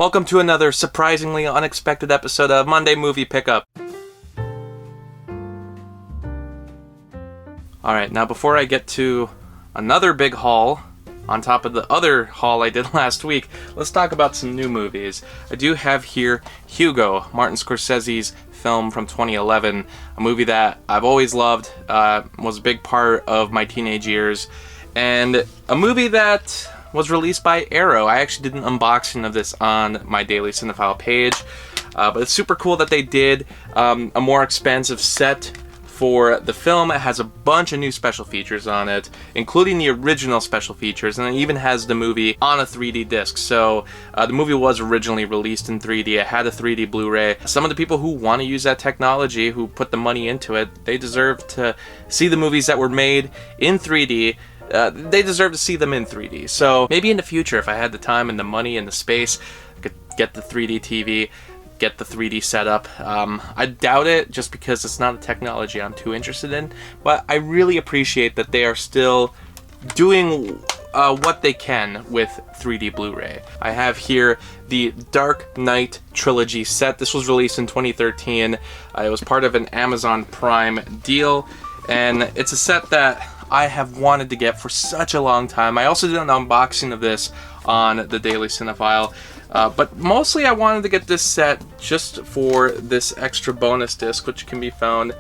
Welcome to another surprisingly unexpected episode of Monday Movie Pickup. Alright, now before I get to another big haul, on top of the other haul I did last week, let's talk about some new movies. I do have here Hugo, Martin Scorsese's film from 2011, a movie that I've always loved, was a big part of my teenage years, and a movie that was released by Arrow. I actually did an unboxing of this on my Daily Cinephile page, but it's super cool that they did a more expansive set for the film. It has a bunch of new special features on it, including the original special features, and it even has the movie on a 3D disc. So the movie was originally released in 3D. It had a 3D Blu-ray. Some of the people who want to use that technology, who put the money into it, they deserve to see the movies that were made in 3D. They deserve to see them in 3D. So maybe in the future, if I had the time and the money and the space, I could get the 3D TV, get the 3D setup. I doubt it, just because it's not a technology I'm too interested in. But I really appreciate that they are still doing what they can with 3D Blu-ray. I have here the Dark Knight Trilogy set. This was released in 2013. It was part of an Amazon Prime deal, and it's a set that I have wanted to get for such a long time. I also did an unboxing of this on the Daily Cinephile, but mostly I wanted to get this set just for this extra bonus disc, which can be found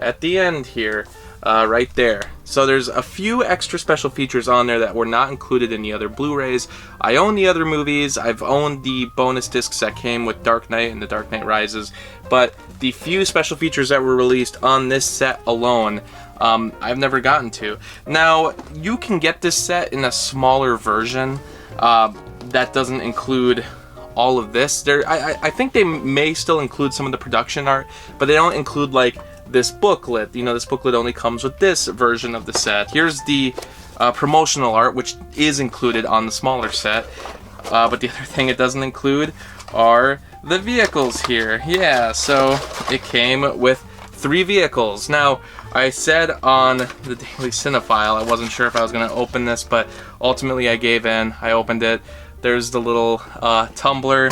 at the end here, right there. So there's a few extra special features on there that were not included in the other Blu-rays. I own the other movies. I've owned the bonus discs that came with Dark Knight and The Dark Knight Rises, but the few special features that were released on this set alone, I've never gotten to. Now, you can get this set in a smaller version that doesn't include all of this. I think they may still include some of the production art, but they don't include like this booklet. You know, this booklet only comes with this version of the set. Here's the promotional art, which is included on the smaller set, but the other thing it doesn't include are the vehicles here. Yeah, so it came with 3 vehicles. Now, I said on the Daily Cinephile I wasn't sure if I was going to open this, but ultimately I gave in. I opened it. There's the little tumbler,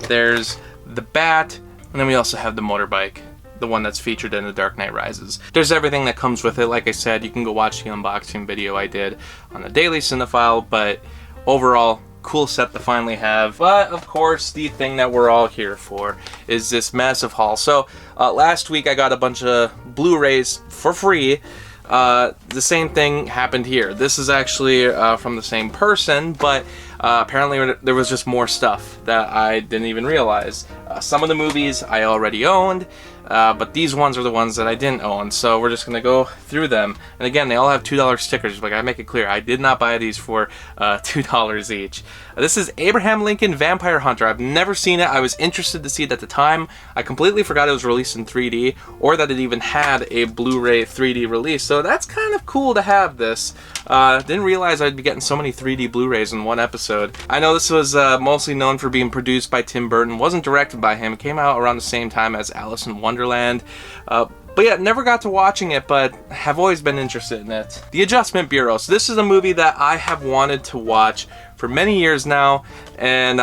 there's the bat, and then we also have the motorbike, the one that's featured in The Dark Knight Rises. There's everything that comes with it. Like I said, you can go watch the unboxing video I did on the Daily Cinephile, but overall, cool set to finally have. But of course, the thing that we're all here for is this massive haul. So last week I got a bunch of Blu-rays for free. The same thing happened here. This is actually from the same person, but apparently there was just more stuff that I didn't even realize. Some of the movies I already owned, but these ones are the ones that I didn't own, so we're just going to go through them. And again, they all have $2 stickers, but I make it clear, I did not buy these for $2 each. This is Abraham Lincoln Vampire Hunter. I've never seen it. I was interested to see it at the time. I completely forgot it was released in 3D, or that it even had a Blu-ray 3D release, so that's kind of cool to have this. Didn't realize I'd be getting so many 3D Blu-rays in one episode. I know this was mostly known for being produced by Tim Burton, wasn't directed by him. It came out around the same time as Alice in Wonderland. But yeah, never got to watching it, but have always been interested in it. The Adjustment Bureau. So this is a movie that I have wanted to watch for many years now, and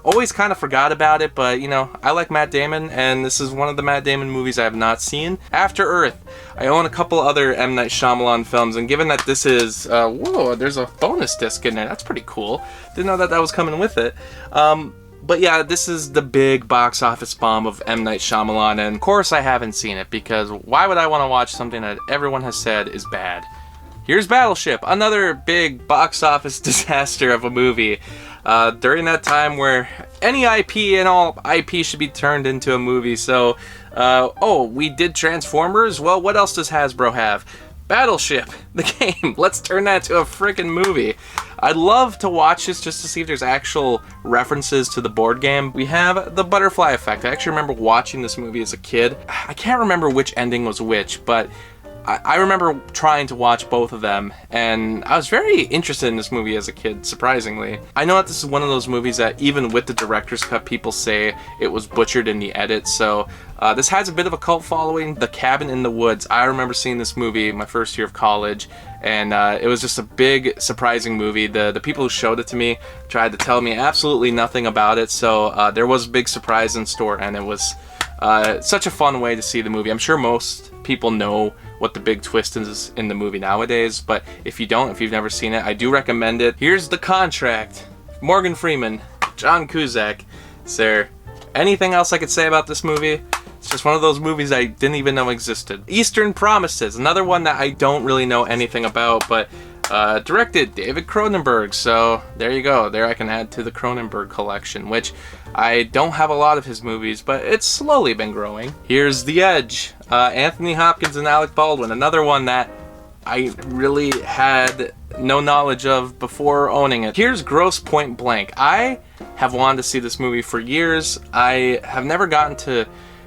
always kind of forgot about it, but you know, I like Matt Damon, and this is one of the Matt Damon movies I have not seen. After Earth. I own a couple other M. Night Shyamalan films, and given that this is, whoa, there's a bonus disc in there. That's pretty cool. Didn't know that that was coming with it. But yeah, this is the big box office bomb of M. Night Shyamalan, and of course I haven't seen it, because why would I want to watch something that everyone has said is bad? Here's Battleship, another big box office disaster of a movie. During that time where any IP and all IP should be turned into a movie, so, oh, we did Transformers? Well, what else does Hasbro have? Battleship, the game. Let's turn that to a freaking movie. I'd love to watch this just to see if there's actual references to the board game. We have the Butterfly Effect. I actually remember watching this movie as a kid. I can't remember which ending was which, but I remember trying to watch both of them, and I was very interested in this movie as a kid, surprisingly. I know that this is one of those movies that even with the director's cut, people say it was butchered in the edit, so this has a bit of a cult following. The Cabin in the Woods. I remember seeing this movie my first year of college, and it was just a big, surprising movie. The people who showed it to me tried to tell me absolutely nothing about it, so there was a big surprise in store, and it was such a fun way to see the movie. I'm sure most people know what the big twist is in the movie nowadays, but if you don't, if you've never seen it, I do recommend it. Here's The Contract. Morgan Freeman, John Cusack. Is there anything else I could say about this movie? It's just one of those movies I didn't even know existed. Eastern Promises, another one that I don't really know anything about, but directed David Cronenberg, so there you go. There I can add to the Cronenberg collection, which I don't have a lot of his movies, but it's slowly been growing. Here's The Edge, Anthony Hopkins and Alec Baldwin, another one that I really had no knowledge of before owning it. Here's Grosse Point Blank. I have wanted to see this movie for years. I have never gotten to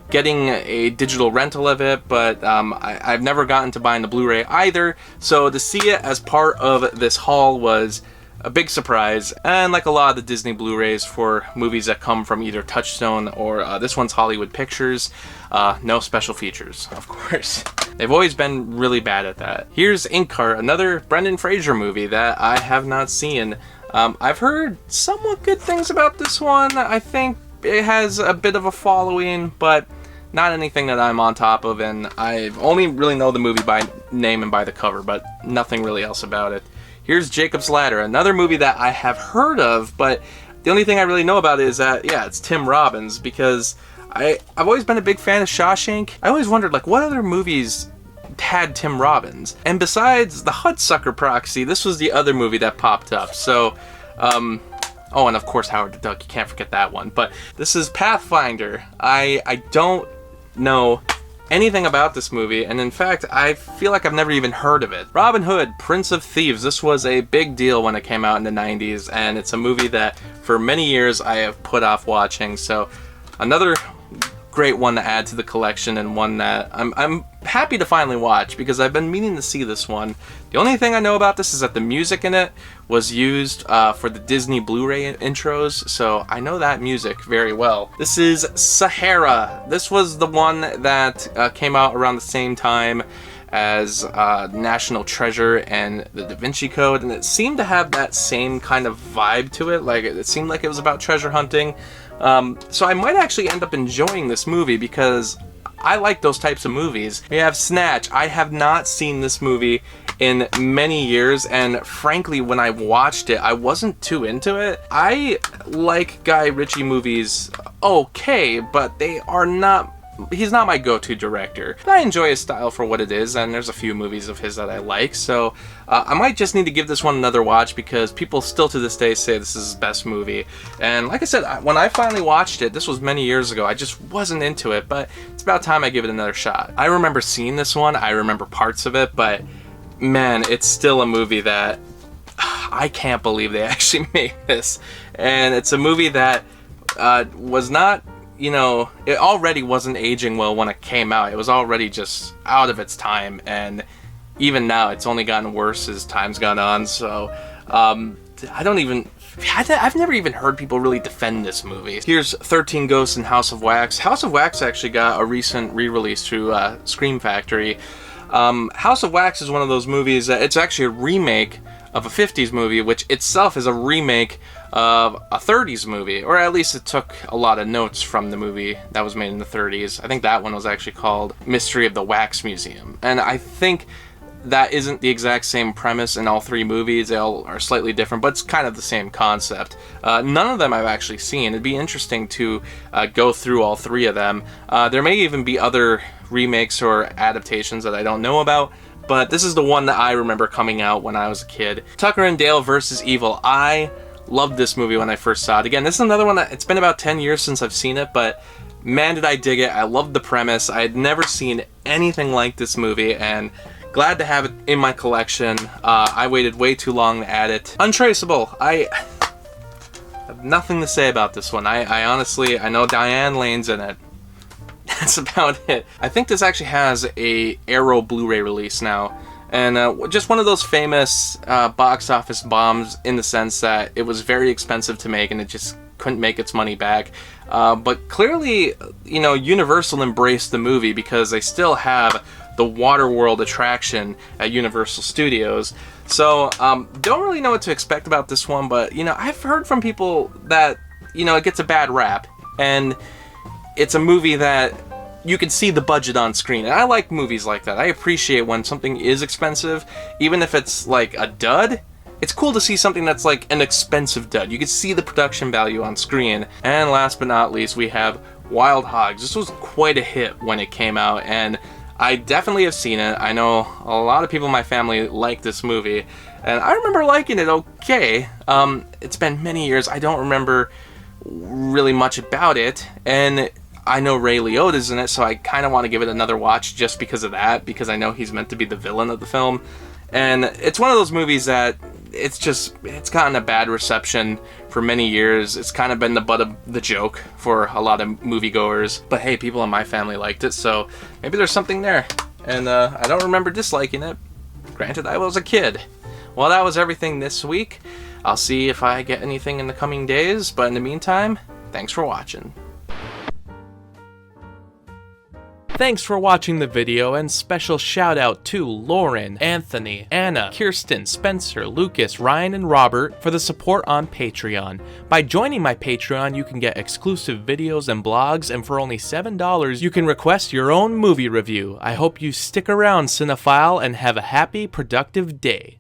getting a digital rental of it, but I've never gotten to buying the Blu-ray either, so to see it as part of this haul was a big surprise. And like a lot of the Disney Blu-rays for movies that come from either Touchstone or this one's Hollywood Pictures, no special features, of course. They've always been really bad at that. Here's Inkheart, another Brendan Fraser movie that I have not seen. I've heard somewhat good things about this one. I think it has a bit of a following, but not anything that I'm on top of, and I only really know the movie by name and by the cover, but nothing really else about it. Here's Jacob's Ladder, another movie that I have heard of, but the only thing I really know about it is that, yeah, it's Tim Robbins, because I've always been a big fan of Shawshank. I always wondered, like, what other movies had Tim Robbins? And besides The Hudsucker Proxy, this was the other movie that popped up, so, oh, and of course Howard the Duck, you can't forget that one. But this is Pathfinder. I don't know anything about this movie, and in fact, I feel like I've never even heard of it. Robin Hood, Prince of Thieves. This was a big deal when it came out in the 90s, and it's a movie that for many years I have put off watching, so another great one to add to the collection, and one that I'm happy to finally watch because I've been meaning to see this one. The only thing I know about this is that the music in it was used for the Disney Blu-ray intros, so I know that music very well. This is Sahara. This was the one that came out around the same time as National Treasure and the Da Vinci Code, and it seemed to have that same kind of vibe to it. Like, it seemed like it was about treasure hunting. So I might actually end up enjoying this movie because I like those types of movies. We have Snatch. I have not seen this movie in many years, and frankly, when I watched it, I wasn't too into it. I like Guy Ritchie movies okay, but they are not... He's not my go-to director. But I enjoy his style for what it is, and there's a few movies of his that I like, so I might just need to give this one another watch because people still to this day say this is his best movie. And like I said, when I finally watched it, this was many years ago, I just wasn't into it, but it's about time I give it another shot. I remember seeing this one, I remember parts of it, but man, it's still a movie that I can't believe they actually made this. And it's a movie that was not... You know, it already wasn't aging well when it came out. It was already just out of its time, and even now it's only gotten worse as time's gone on, so I've never even heard people really defend this movie. Here's 13 Ghosts and House of Wax. House of Wax actually got a recent re-release through Scream Factory. House of Wax is one of those movies that it's actually a remake of a 50s movie, which itself is a remake of a 30s movie, or at least it took a lot of notes from the movie that was made in the 30s. I think that one was actually called Mystery of the Wax Museum, and I think that isn't the exact same premise in all three movies. They all are slightly different, but it's kind of the same concept. None of them I've actually seen. It'd be interesting to go through all three of them. There may even be other remakes or adaptations that I don't know about, but this is the one that I remember coming out when I was a kid. Tucker and Dale vs. Evil. I loved this movie when I first saw it. Again, this is another one that, it's been about 10 years since I've seen it, but man did I dig it. I loved the premise. I had never seen anything like this movie, and glad to have it in my collection. I waited way too long to add it. Untraceable. I have nothing to say about this one. I honestly, I know Diane Lane's in it. That's about it. I think this actually has a Arrow Blu-ray release now, and just one of those famous box office bombs in the sense that it was very expensive to make and it just couldn't make its money back. But clearly, you know, Universal embraced the movie because they still have the Waterworld attraction at Universal Studios. So, don't really know what to expect about this one, but, you know, I've heard from people that, you know, it gets a bad rap, and it's a movie that you can see the budget on screen, and I like movies like that. I appreciate when something is expensive, even if it's like a dud. It's cool to see something that's like an expensive dud. You can see the production value on screen. And last but not least, we have Wild Hogs. This was quite a hit when it came out, and I definitely have seen it. I know a lot of people in my family like this movie, and I remember liking it okay. It's been many years. I don't remember really much about it, and I know Ray Liotta's in it, so I kind of want to give it another watch just because of that, because I know he's meant to be the villain of the film. And it's one of those movies that it's gotten a bad reception for many years. It's kind of been the butt of the joke for a lot of moviegoers. But hey, people in my family liked it, so maybe there's something there. And I don't remember disliking it. Granted, I was a kid. Well, that was everything this week. I'll see if I get anything in the coming days, but in the meantime, thanks for watching. Thanks for watching the video, and special shout out to Lauren, Anthony, Anna, Kirsten, Spencer, Lucas, Ryan, and Robert for the support on Patreon. By joining my Patreon, you can get exclusive videos and blogs, and for only $7, you can request your own movie review. I hope you stick around, Cinephile, and have a happy, productive day.